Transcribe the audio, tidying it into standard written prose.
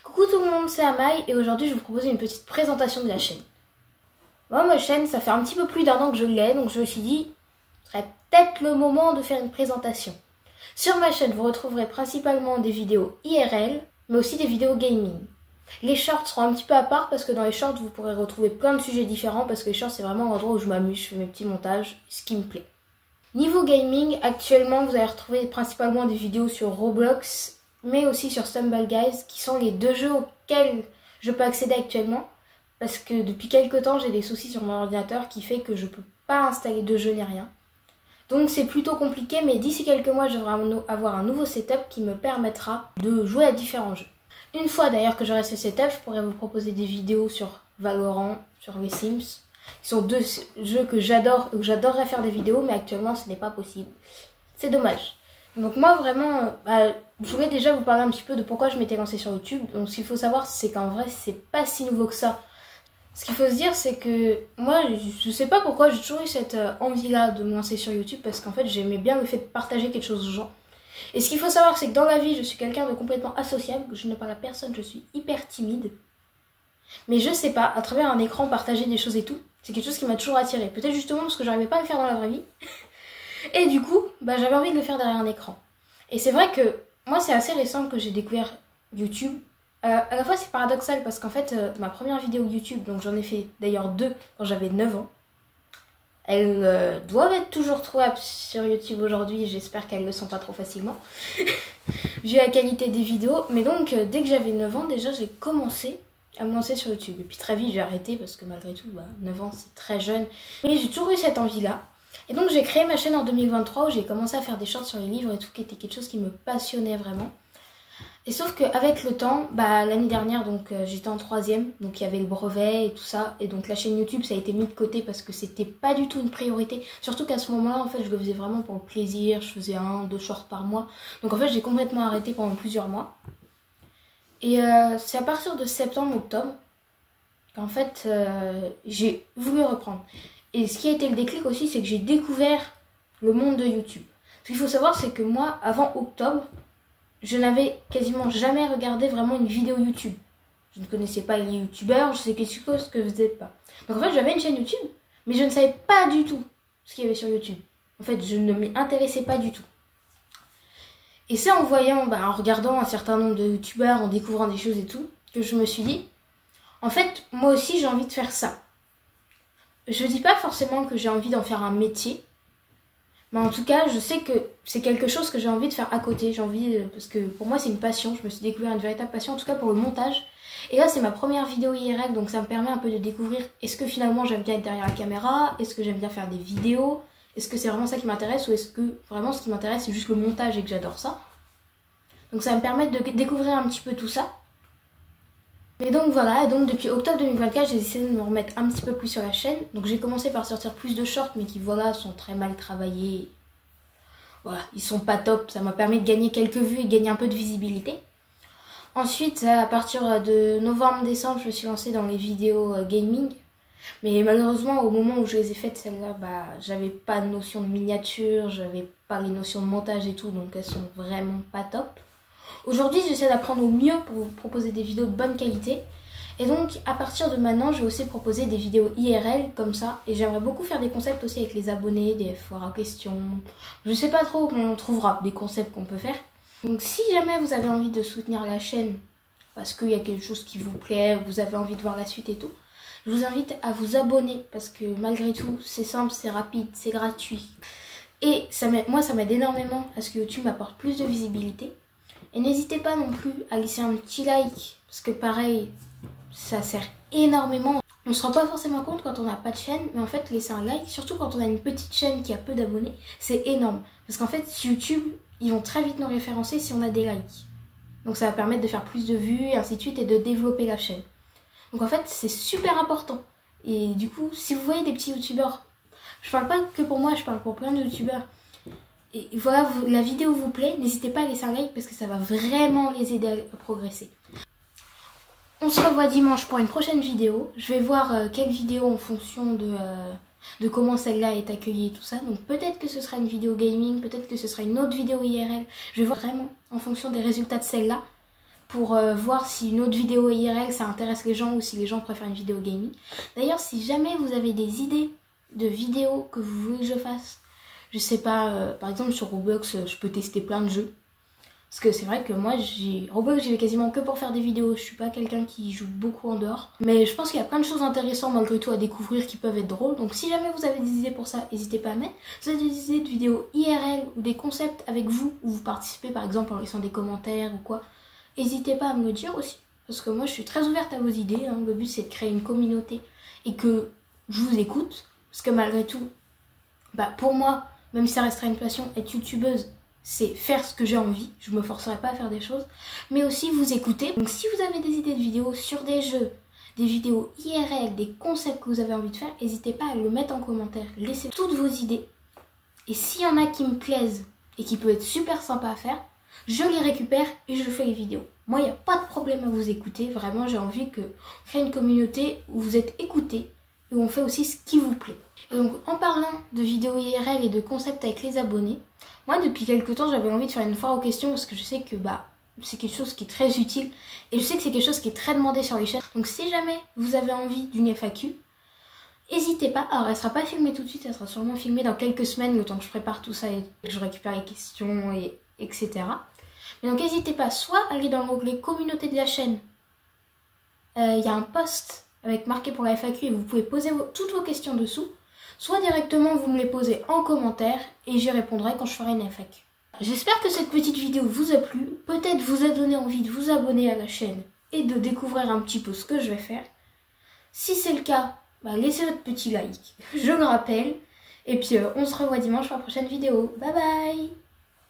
Coucou tout le monde, c'est Amaï et aujourd'hui je vais vous proposer une petite présentation de la chaîne. Moi, ma chaîne, ça fait un petit peu plus d'un an que je l'ai, donc je me suis dit, ce serait peut-être le moment de faire une présentation. Sur ma chaîne, vous retrouverez principalement des vidéos IRL, mais aussi des vidéos gaming. Les shorts seront un petit peu à part parce que dans les shorts, vous pourrez retrouver plein de sujets différents parce que les shorts, c'est vraiment un endroit où je m'amuse, je fais mes petits montages, ce qui me plaît. Niveau gaming, actuellement, vous allez retrouver principalement des vidéos sur Roblox, mais aussi sur Stumble Guys, qui sont les deux jeux auxquels je peux accéder actuellement. Parce que depuis quelques temps, j'ai des soucis sur mon ordinateur qui fait que je peux pas installer de jeux ni rien. Donc c'est plutôt compliqué, mais d'ici quelques mois, je devrais avoir un nouveau setup qui me permettra de jouer à différents jeux. Une fois d'ailleurs que j'aurai ce setup, je pourrai vous proposer des vidéos sur Valorant, sur les Sims, qui sont deux jeux que j'adore et où j'adorerais faire des vidéos, mais actuellement ce n'est pas possible. C'est dommage. Donc moi vraiment, je voulais déjà vous parler un petit peu de pourquoi je m'étais lancée sur YouTube. Donc ce qu'il faut savoir, c'est qu'en vrai, c'est pas si nouveau que ça. Ce qu'il faut se dire, c'est que moi, je sais pas pourquoi j'ai toujours eu cette envie-là de me lancer sur YouTube, parce qu'en fait, j'aimais bien le fait de partager quelque chose aux gens. Et ce qu'il faut savoir, c'est que dans la vie, je suis quelqu'un de complètement associable, je ne parle à personne, je suis hyper timide. Mais je sais pas, à travers un écran, partager des choses et tout, c'est quelque chose qui m'a toujours attirée. Peut-être justement parce que j'arrivais pas à le faire dans la vraie vie. Et du coup, j'avais envie de le faire derrière un écran. Et c'est vrai que moi, c'est assez récent que j'ai découvert YouTube. À la fois, c'est paradoxal parce qu'en fait, ma première vidéo YouTube, donc j'en ai fait d'ailleurs 2 quand j'avais 9 ans. Elles doivent être toujours trouvables sur YouTube aujourd'hui. J'espère qu'elles ne le sont pas trop facilement. Vu la qualité des vidéos. Mais donc, dès que j'avais 9 ans, déjà, j'ai commencé à me lancer sur YouTube. Et puis très vite, j'ai arrêté parce que malgré tout, 9 ans, c'est très jeune. Mais j'ai toujours eu cette envie-là. Et donc j'ai créé ma chaîne en 2023 où j'ai commencé à faire des shorts sur les livres et tout, qui était quelque chose qui me passionnait vraiment. Et sauf qu'avec le temps, l'année dernière, donc j'étais en 3e, donc il y avait le brevet et tout ça. Et donc la chaîne YouTube, ça a été mis de côté parce que c'était pas du tout une priorité. Surtout qu'à ce moment-là, en fait, je le faisais vraiment pour le plaisir. Je faisais 1-2 shorts par mois. Donc en fait, j'ai complètement arrêté pendant plusieurs mois. Et c'est à partir de septembre-octobre qu'en fait, j'ai voulu reprendre. Et ce qui a été le déclic aussi, c'est que j'ai découvert le monde de YouTube. Ce qu'il faut savoir, c'est que moi, avant octobre, je n'avais quasiment jamais regardé vraiment une vidéo YouTube. Je ne connaissais pas les youtubeurs, je sais quelque chose que vous n'êtes pas. Donc en fait, j'avais une chaîne YouTube, mais je ne savais pas du tout ce qu'il y avait sur YouTube. En fait, je ne m'y intéressais pas du tout. Et c'est en voyant, en regardant un certain nombre de youtubeurs, en découvrant des choses et tout, que je me suis dit, en fait, moi aussi, j'ai envie de faire ça. Je dis pas forcément que j'ai envie d'en faire un métier, mais en tout cas, je sais que c'est quelque chose que j'ai envie de faire à côté. J'ai envie, parce que pour moi, c'est une passion. Je me suis découvert une véritable passion, en tout cas pour le montage. Et là, c'est ma première vidéo IRL, donc ça me permet un peu de découvrir est-ce que finalement j'aime bien être derrière la caméra, est-ce que j'aime bien faire des vidéos, est-ce que c'est vraiment ça qui m'intéresse, ou est-ce que vraiment ce qui m'intéresse, c'est juste le montage et que j'adore ça. Donc ça va me permettre de découvrir un petit peu tout ça. Et donc voilà, et donc depuis octobre 2024, j'ai essayé de me remettre un petit peu plus sur la chaîne. Donc j'ai commencé par sortir plus de shorts, mais qui voilà, sont très mal travaillés. Voilà, ils sont pas top, ça m'a permis de gagner quelques vues et de gagner un peu de visibilité. Ensuite, à partir de novembre-décembre, je me suis lancée dans les vidéos gaming. Mais malheureusement, au moment où je les ai faites, celles-là, j'avais pas de notion de miniature, j'avais pas les notions de montage et tout, donc elles sont vraiment pas top. Aujourd'hui, j'essaie d'apprendre au mieux pour vous proposer des vidéos de bonne qualité. Et donc, à partir de maintenant, je vais aussi proposer des vidéos IRL comme ça. Et j'aimerais beaucoup faire des concepts aussi avec les abonnés, des foires à questions. Je sais pas trop, mais on trouvera des concepts qu'on peut faire. Donc, si jamais vous avez envie de soutenir la chaîne, parce qu'il y a quelque chose qui vous plaît, vous avez envie de voir la suite et tout, je vous invite à vous abonner. Parce que malgré tout, c'est simple, c'est rapide, c'est gratuit. Et moi, ça m'aide énormément à ce que YouTube m'apporte plus de visibilité. Et n'hésitez pas non plus à laisser un petit like, parce que pareil, ça sert énormément. On se rend pas forcément compte quand on n'a pas de chaîne, mais en fait laisser un like, surtout quand on a une petite chaîne qui a peu d'abonnés, c'est énorme. Parce qu'en fait YouTube, ils vont très vite nous référencer si on a des likes. Donc ça va permettre de faire plus de vues et ainsi de suite et de développer la chaîne. Donc en fait c'est super important. Et du coup, si vous voyez des petits youtubeurs, je parle pas que pour moi, je parle pour plein de youtubeurs. Et voilà, la vidéo vous plaît, n'hésitez pas à laisser un like parce que ça va vraiment les aider à progresser. On se revoit dimanche pour une prochaine vidéo. Je vais voir quelle vidéo en fonction de comment celle-là est accueillie et tout ça. Donc peut-être que ce sera une vidéo gaming, peut-être que ce sera une autre vidéo IRL. Je vais voir vraiment en fonction des résultats de celle-là pour voir si une autre vidéo IRL ça intéresse les gens ou si les gens préfèrent une vidéo gaming. D'ailleurs, si jamais vous avez des idées de vidéos que vous voulez que je fasse, je sais pas, par exemple sur Roblox, je peux tester plein de jeux. Parce que c'est vrai que moi, Roblox, j'y vais quasiment que pour faire des vidéos. Je suis pas quelqu'un qui joue beaucoup en dehors. Mais je pense qu'il y a plein de choses intéressantes malgré tout à découvrir qui peuvent être drôles. Donc si jamais vous avez des idées pour ça, n'hésitez pas à mettre. Si vous avez des idées de vidéos IRL ou des concepts avec vous, où vous participez par exemple en laissant des commentaires ou quoi, n'hésitez pas à me le dire aussi. Parce que moi, je suis très ouverte à vos idées. Hein. Le but, c'est de créer une communauté et que je vous écoute. Parce que malgré tout, pour moi, même si ça restera une passion, être youtubeuse, c'est faire ce que j'ai envie, je me forcerai pas à faire des choses, mais aussi vous écouter. Donc si vous avez des idées de vidéos sur des jeux, des vidéos IRL, des concepts que vous avez envie de faire, n'hésitez pas à le mettre en commentaire, laissez toutes vos idées. Et s'il y en a qui me plaisent et qui peuvent être super sympa à faire, je les récupère et je fais les vidéos. Moi, il n'y a pas de problème à vous écouter, vraiment j'ai envie que créer une communauté où vous êtes écoutés et où on fait aussi ce qui vous plaît. Et donc en parlant de vidéos IRL et de concepts avec les abonnés, moi depuis quelques temps j'avais envie de faire une foire aux questions parce que je sais que c'est quelque chose qui est très utile et je sais que c'est quelque chose qui est très demandé sur les chaînes. Donc si jamais vous avez envie d'une FAQ, n'hésitez pas. Alors elle sera pas filmée tout de suite, elle sera sûrement filmée dans quelques semaines, le temps que je prépare tout ça et que je récupère les questions etc. Mais donc n'hésitez pas soit à aller dans l'onglet communauté de la chaîne, il y a un post avec marqué pour la FAQ et vous pouvez poser toutes vos questions dessous. Soit directement vous me les posez en commentaire et j'y répondrai quand je ferai une FAQ. J'espère que cette petite vidéo vous a plu, peut-être vous a donné envie de vous abonner à la chaîne et de découvrir un petit peu ce que je vais faire. Si c'est le cas, laissez votre petit like, je le rappelle. Et puis on se revoit dimanche pour la prochaine vidéo. Bye bye!